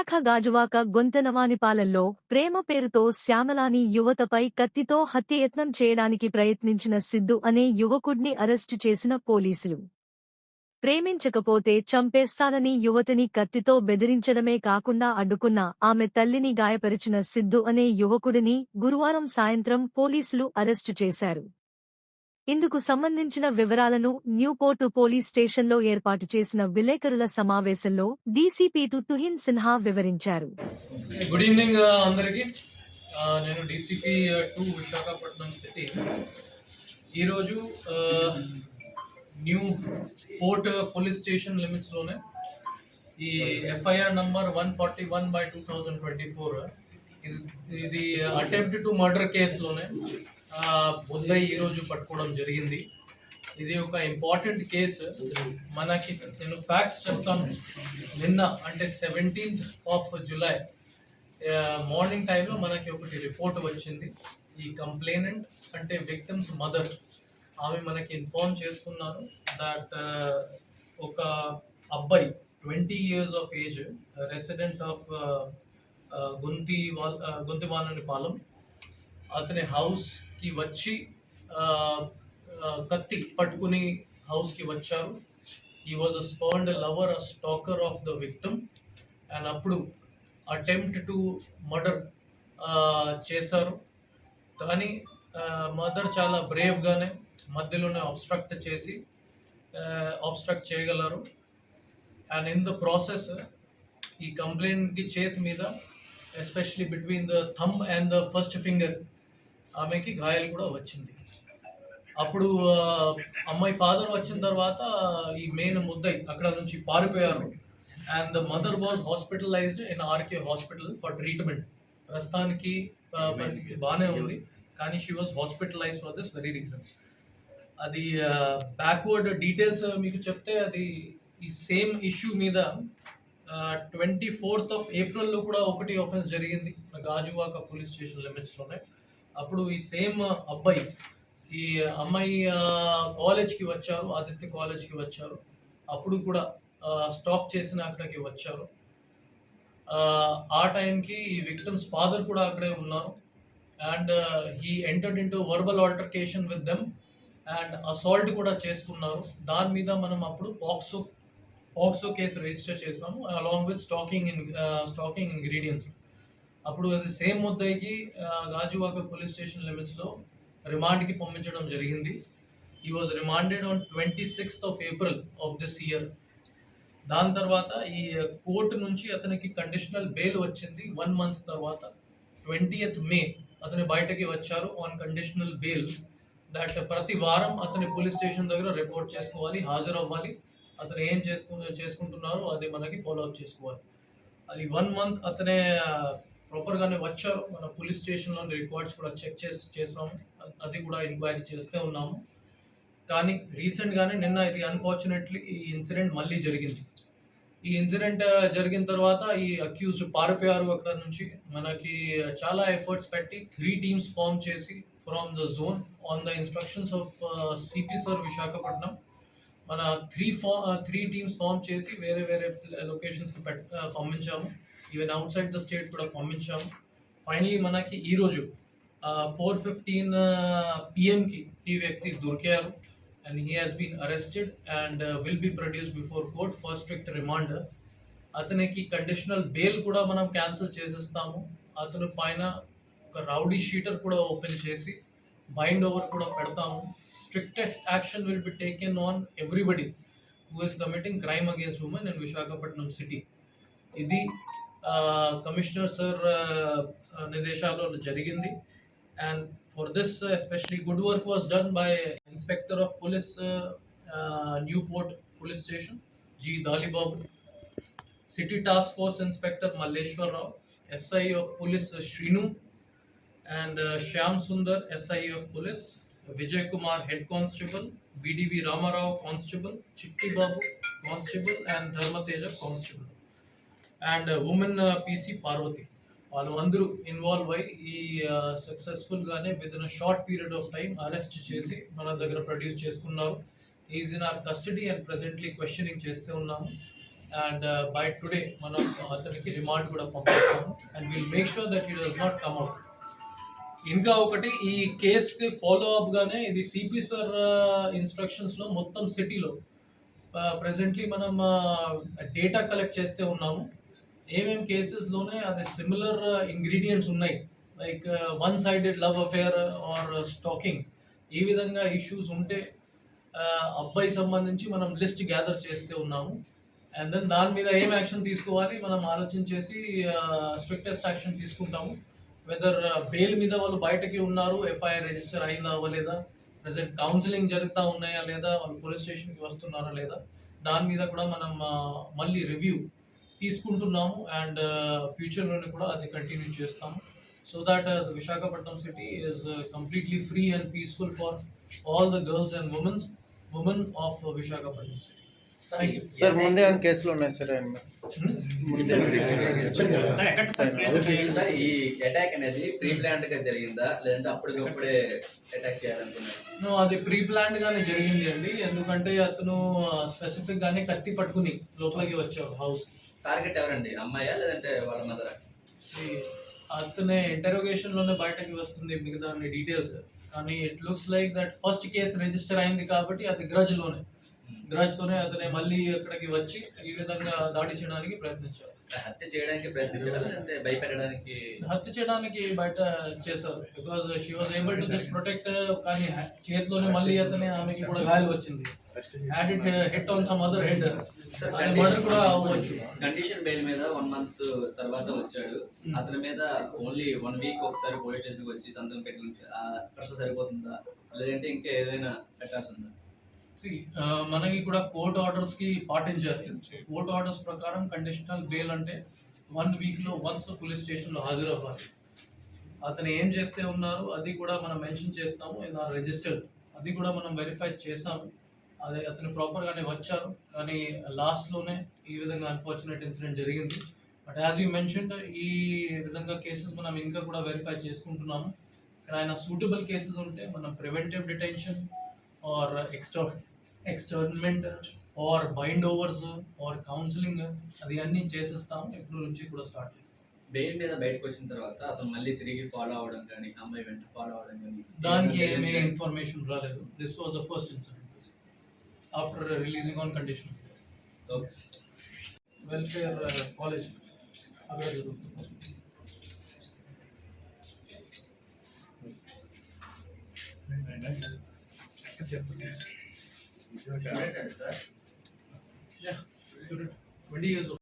విశాఖ గాజువాక గొంతెనవానిపాలెంలో ప్రేమ పేరుతో శ్యామలాని యువతపై కత్తితో హత్యయత్నం చేయడానికి ప్రయత్నించిన సిద్ధు అనే యువకుడ్ని అరెస్టు చేసిన పోలీసులు. ప్రేమించకపోతే చంపేస్తానని యువతిని కత్తితో బెదిరించడమే కాకుండా అడ్డుకున్న ఆమె తల్లిని గాయపరిచిన సిద్ధు అనే యువకుడిని గురువారం సాయంత్రం పోలీసులు అరెస్టు చేశారు. ఇందుకు సంబంధించిన వివరాలను న్యూపోర్టు పోలీస్ స్టేషన్లో ఏర్పాటు చేసిన విలేకరుల సమావేశంలో డీసీపీ తుహిన్ సిన్హా వివరించారు. గుడ్ ఈవినింగ్ అందరికీ. నేను డీసీపీ 2 విశాఖపట్నం సిటీ. ఈరోజు న్యూ పోర్ట్ పోలీస్ స్టేషన్ లిమిట్స్లోనే ఈ ఎఫ్ఐఆర్ నంబర్ 141/2024 ఇది అటెంప్ట్ టు మర్డర్ కేసులోనే బుద్ధయ్య ఈరోజు పట్టుకోవడం జరిగింది. ఇది ఒక ఇంపార్టెంట్ కేసు. మనకి నేను ఫ్యాక్ట్స్ చెప్తాను. నిన్న అంటే 17th జూలై మార్నింగ్ టైంలో మనకి ఒకటి రిపోర్ట్ వచ్చింది. ఈ కంప్లైనెంట్ అంటే విక్టిమ్స్ మదర్ ఆమె మనకి ఇన్ఫార్మ్ చేసుకున్నారు దట్ ఒక అబ్బాయి 20 years of age resident of Guntivananipalem అతని హౌస్కి వచ్చి కత్తి పట్టుకుని హౌస్కి వచ్చారు. He was a spurned lover, a stalker of the victim. And అప్పుడు అటెంప్ట్ టు మర్డర్ చేశారు. కానీ మదర్ చాలా బ్రేవ్గానే మధ్యలోనే ఆబ్స్ట్రక్ట్ చేయగలరు. అండ్ ఇన్ ద ప్రాసెస్ ఈ కంప్లైంట్కి చేతి మీద especially between the thumb and the first finger ఆమెకి గాయాలు కూడా వచ్చింది. అప్పుడు అమ్మాయి ఫాదర్ వచ్చిన తర్వాత ఈ మెయిన్ ముద్దై అక్కడ నుంచి పారిపోయారు. And the mother was hospitalised in RK hospital for treatment. ప్రస్తుతానికి పరిస్థితి బాగానే ఉంది, కానీ she was hospitalised for this very reason. అది బ్యాక్వర్డ్ డీటెయిల్స్ మీకు చెప్తే, అది ఈ సేమ్ ఇష్యూ మీద 24th April కూడా ఒకటి ఆఫెన్స్ జరిగింది గాజువాక పోలీస్ స్టేషన్ లిమిట్స్లోనే. అప్పుడు ఈ సేమ్ అబ్బాయి ఈ అమ్మాయి కాలేజ్కి వచ్చారు, ఆదిత్య కాలేజ్కి వచ్చారు. అప్పుడు కూడా స్టాక్ చేసిన అక్కడికి వచ్చారు. ఆ టైంకి ఈ విక్టిమ్స్ ఫాదర్ కూడా అక్కడే ఉన్నారు. And he entered into verbal altercation with them and assault కూడా చేసుకున్నారు. దాని మీద మనం అప్పుడు పాక్సో కేసు రిజిస్టర్ చేసాము అలాంగ్ విత్ స్టాకింగ్ ఇంగ్రీడియంట్స్. అప్పుడు అది సేమ్ ముద్దాయికి గాజువాక పోలీస్ స్టేషన్ లిమిట్స్లో రిమాండ్కి పంపించడం జరిగింది. He was remanded on 26th April of this year. దాని తర్వాత ఈ కోర్టు నుంచి అతనికి కండిషనల్ బెయిల్ వచ్చింది 1 month తర్వాత. 20th May అతని బయటకి వచ్చారు ఆన్ కండిషనల్ బెయిల్. దట్ ప్రతి వారం అతని పోలీస్ స్టేషన్ దగ్గర రిపోర్ట్ చేసుకోవాలి, హాజరవ్వాలి. అతను ఏం చేసుకుంటున్నారో అది మనకి ఫాలోఅప్ చేసుకోవాలి. అది 1 month అతనే ప్రాపర్గానే వచ్చారు. మన పోలీస్ స్టేషన్లో రికార్డ్స్ కూడా చెక్ చేసాము, అది కూడా ఎంక్వైరీ చేస్తూ ఉన్నాము. కానీ రీసెంట్గానే నిన్న ఇది అన్ఫార్చునేట్లీ ఈ ఇన్సిడెంట్ మళ్ళీ జరిగింది. ఈ ఇన్సిడెంట్ జరిగిన తర్వాత ఈ అక్యూజ్డ్ పారిపోయారు అక్కడ నుంచి. మనకి చాలా ఎఫర్ట్స్ పెట్టి 3 teams ఫామ్ చేసి from the zone on the instructions of CP sir Visakhapatnam మన 3 teams ఫామ్ చేసి వేరే లొకేషన్స్కి పంపించాము. Even outside the state కూడా పంపించాము. ఫైనలీ మనకి ఈరోజు 4:15 PM ఈ వ్యక్తి దొరికారు. And he has been arrested and will be produced before court for strict remand. అతనికి కండిషనల్ బెయిల్ కూడా మనం క్యాన్సిల్ చేసేస్తాము. అతని పైన ఒక రౌడీ షీటర్ కూడా ఓపెన్ చేసి బైండ్ ఓవర్ కూడా పెడతాము. Strictest action will be taken on everybody who is committing crime against women in Visakhapatnam city. ఇది కమిషనర్ సార్ నిర్దేశాల్లో జరిగింది. And for this especially good work was done by inspector of police Newport police station G Dalibabu, city task force inspector Malleswara Rao, SI of police Srinu and Shyam Sundar, SI of Police, Vijay Kumar, Head Constable, BDV Ramarao, Constable, Chitti Babu, Constable, and Dharmateja, Constable, and woman PC Parvati. వాళ్ళు అందరూ involve అయ్యి ఈ సక్సెస్ఫుల్గానే within a short period of time arrest చేసి మన దగ్గర produce చేసుకున్నారు. Is in our custody and presently questioning చేస్తూ ఉన్నాము. అండ్ బై టుడే మనం అతనికి రిమాండ్ కూడా పంపిస్తాము and will make sure that he does not come out. ఇంకా ఒకటి, ఈ కేసుకి ఫాలో అప్గానే ఇది సిపి సార్ ఇన్స్ట్రక్షన్స్లో మొత్తం సిటీలో ప్రెసెంట్లీ మనం డేటా కలెక్ట్ చేస్తే ఉన్నాము. ఏమేమి కేసెస్లోనే అదే సిమిలర్ ఇంగ్రీడియంట్స్ ఉన్నాయి, like one sided love affair or stalking, ఈ విధంగా ఇష్యూస్ ఉంటే అబ్బాయి సంబంధించి మనం లిస్ట్ గ్యాదర్ చేస్తే ఉన్నాము. అండ్ దెన్ దాని మీద ఏం యాక్షన్ తీసుకోవాలి మనం ఆలోచించేసి స్ట్రిక్టెస్ట్ యాక్షన్ తీసుకుంటాము. వెదర్ బెయిల్ మీద వాళ్ళు బయటకి ఉన్నారు, ఎఫ్ఐఆర్ రిజిస్టర్ అయిందా అవ్వలేదా, ప్రజెంట్ కౌన్సిలింగ్ జరుగుతూ ఉన్నాయా లేదా, వాళ్ళు పోలీస్ స్టేషన్కి వస్తున్నారా లేదా, దాని మీద కూడా మనం మళ్ళీ రివ్యూ తీసుకుంటున్నాము. అండ్ ఫ్యూచర్లోనే కూడా అది కంటిన్యూ చేస్తాము, so that Visakhapatnam city is completely free and peaceful for all the girls and women of Visakhapatnam city. Thank you sir. ముందే ఏమైనా కేసులు ఉన్నాయి సార్? సార్, ఈ అటాక్ అనేది ప్రీ ప్లాన్డ్ గా జరిగిందా లేదంటే అప్పటికప్పుడే అటాక్ చేయాలనుకున్నారు? అది ప్రీ ప్లాన్డ్ గానే జరిగింది అండి, ఎందుకంటే అతను స్పెసిఫిక్ గానే కత్తి పట్టుకుని లోపలికి వచ్చాడు హౌస్. టార్గెట్ ఎవరండి, అమ్మాయా లేదంటే వాళ్ళ మదరా? అతనే ఇంటరోగేషన్ లోనే బయటకి వస్తుంది మిగతా డీటెయిల్స్, కానీ it looks like that first case register అయింది కాబట్టి అది గ్రజ్ తోనే అతనే మళ్ళీ అక్కడికి వచ్చి ఈ విధంగా దాడి చేయడానికి ప్రయత్నించారు. హత్య చేయడానికి ప్రయత్నించారా లేదంటే భయపెట్టడానికి? హత్య చేయడానికి బయట చేశారు, because she was able to just protect, కానీ చేతిలోనే మళ్ళీ అతనే ఆమెకి కూడా గాయాలు వచ్చింది. Had it hit on some other head, murder కూడా అవ్వచ్చు. కండిషన్ బెయిల్ మీద 1 month తర్వాత వచ్చాడు. అతని మీద ఓన్లీ 1 week ఒకసారి పోలీస్ స్టేషన్ కి వచ్చి సంతకం పెట్టి అక్కడ సరిపోతుందా లేదంటే ఇంకా ఏదైనా పెట్టాల్సి ఉందా? మనకి కూడా కోర్ట్ ఆర్డర్స్ కి పాటించాలి. కోర్ట్ ఆర్డర్స్ ప్రకారం కండిషనల్ బెయిల్ అంటే 1 week లో వన్స్ పోలీస్ స్టేషన్ లో హాజరవ్వాలి. అతను ఏం చేస్తే ఉన్నారు అది కూడా మనం మెన్షన్ చేస్తాము ఇన్ ఆర్ రిజిస్టర్స్, అది కూడా మనం వెరిఫై చేసాము. అదే అతను ప్రాపర్ గానే వచ్చారు, కానీ లాస్ట్ లోనే ఈ విధంగా అన్ఫార్చునేట్ ఇన్సిడెంట్ జరిగింది. బట్ యాజ్ యూ మెన్షన్, ఈ విధంగా కేసెస్ మనం ఇంకా కూడా వెరిఫై చేసుకుంటున్నాము. ఆయన సూటబుల్ కేసెస్ ఉంటే మనం preventive detention or externment or bind overs or counselling అది అన్నీ చేసేస్తాము. ఇప్పుడు నుంచి కూడా స్టార్ట్ చేస్తాం. బెయిల్ మీద బయటకు వచ్చిన తర్వాత అతను మళ్ళీ తిరిగి ఫాలో అవడం కానీ అమ్మాయి వెంట ఫాలో అవడం కానీ దానికి ఏమీ ఇన్ఫర్మేషన్ రాలేదు. This was the first incident after releasing on condition. Welfare college అక్కడ జరుగుతుంది. Sir 20 years old.